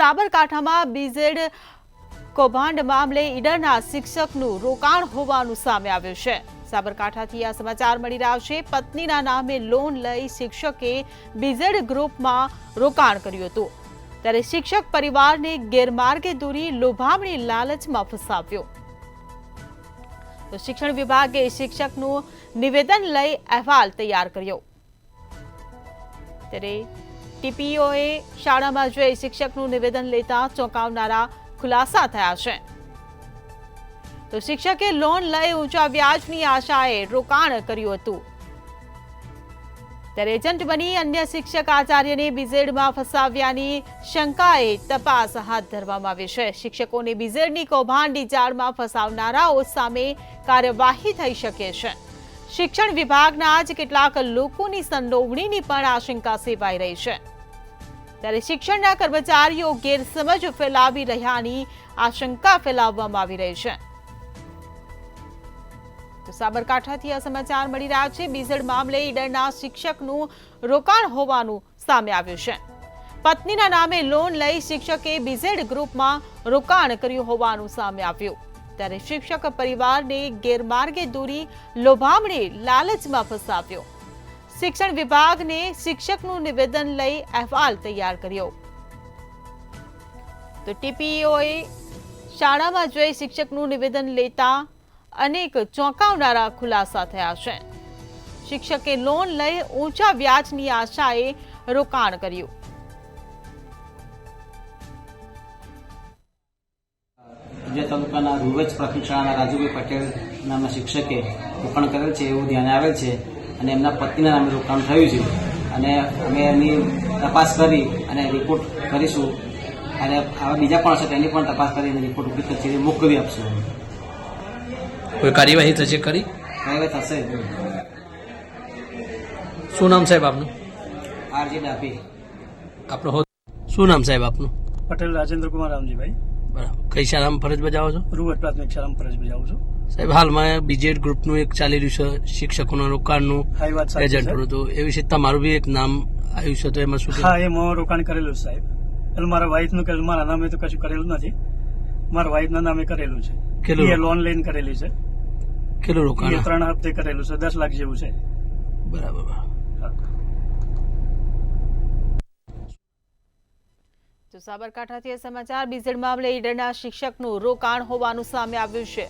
સાબરકાંઠામાં બીઝેડ કૌભાંડ મામલે ઈડરના શિક્ષકનું રોકાણ હોવાનું સામે આવ્યું છે। સાબરકાંઠાથી આ સમાચાર મળી રહ્યા છે। પત્નીના નામે લોન લઈ શિક્ષકે બીઝેડ ગ્રુપમાં રોકાણ કર્યું હતું, ત્યારે શિક્ષક પરિવારને ગેરમાર્ગે દોરી લોભામણી લાલચમાં ફસાવ્યો। તો શિક્ષણ વિભાગે શિક્ષકનું નિવેદન લઈ અહેવાલ તૈયાર કર્યો, ત્યારે ટીપીઓએ શાળામાં જઈ શિક્ષકનું નિવેદન લેતા ચોંકાવનારા ખુલાસા થયા છે। તો શિક્ષકે લોન લઈ ઊંચા વ્યાજની આશાએ રોકાણ કર્યું હતું, ત્યારે એજન્ટ બની અન્ય શિક્ષક આચાર્યને બીઝેડમાં ફસાવ્યાની શંકાએ તપાસ હાથ ધરવામાં આવી છે। શિક્ષકોને બીઝેડની કૌભાંડની જાળમાં ફસાવનારાઓ સામે કાર્યવાહી થઈ શકે છે। શિક્ષણ વિભાગના જ કેટલાક લોકોની સંડોવણીની પણ આશંકા સેવાઈ રહી છે, ત્યારે શિક્ષણના કર્મચારીઓ ગેરસમજ ફેલાવી રહ્યાની આશંકા ફેલાવવામાં આવી રહી છે। તો સાબરકાંઠાથી આ સમાચાર મળી રહ્યા છે। બીઝેડ મામલે ઈડરના શિક્ષકનું રોકાણ હોવાનું સામે આવ્યું છે। પત્નીના નામે લોન લઈ શિક્ષકે બીઝેડ ગ્રુપમાં રોકાણ કર્યું હોવાનું સામે આવ્યું, ત્યારે શિક્ષક પરિવારને ગેરમાર્ગે દોરી લોભામણી લાલચમાં ફસાવ્યો। શિક્ષણ વિભાગને શિક્ષકનું નિવેદન લઈ અહેવાલ તૈયાર કર્યો, તો ટીપીઓએ શાળામાં જઈ શિક્ષકનું નિવેદન લેતા અનેક ચોંકાવનારા ખુલાસા થયા છે। શિક્ષકે લોન લઈ ઊંચા વ્યાજની આશાએ રોકાણ કર્યું। જે તાલુકાના રૂવેજ પ્રાથમિક શાળાના રાજુભાઈ પટેલ નામના શિક્ષકે રોકાણ કરેલ છે એવું ધ્યાને આવેલ છે, અને એમના પત્નીના નામે રોકાણ થયું છે, અને અમે એની તપાસ કરી અને રિપોર્ટ કરીશું, અને આવા બીજા પણ હશે તેની પણ તપાસ કરીને રિપોર્ટ ઉપરી કચેરીએ મોકલી આપશું। કોઈ કાર્યવાહી થશે ખરી? કાર્યવાહી થશે। શું નામ સાહેબ આપનું? આરજે ડાભી। આપનો શું નામ સાહેબ આપનું? પટેલ રાજેન્દ્ર કુમાર રામજીભાઈ। બરાબર, કઈ શાળામાં ફરજ બજાવો છો? રૂવેજ પ્રાથમિક શાળામાં ફરજ બજાવું છું સાહેબ। હાલમાં બીજેડ ગ્રુપનું એક ચાલી રહ્યું છે શિક્ષકોના રોકાણનું એજન્ટનું, તો એ વિશે તમારું બી એક નામ આવ્યું છે, તો એમાં શું? હા, એમાં રોકાણ કરેલું છે સાહેબ। એટલે મારા વાઇફનું કે મારા નામે તો કશું કરેલું નથી, મારા વાઇફના નામે કરેલું છે। કેટલું લોન લઈને કરેલી છે? કેટલું રોકાણ? 3 હપ્તે કરેલું છે, 10 લાખ જેવું છે। બરાબર। તો સાબરકાંઠાથી સમાચાર બીઝેડ મામલે ઈડરના શિક્ષકનું રોકાણ હોવાનું સામે આવ્યું છે।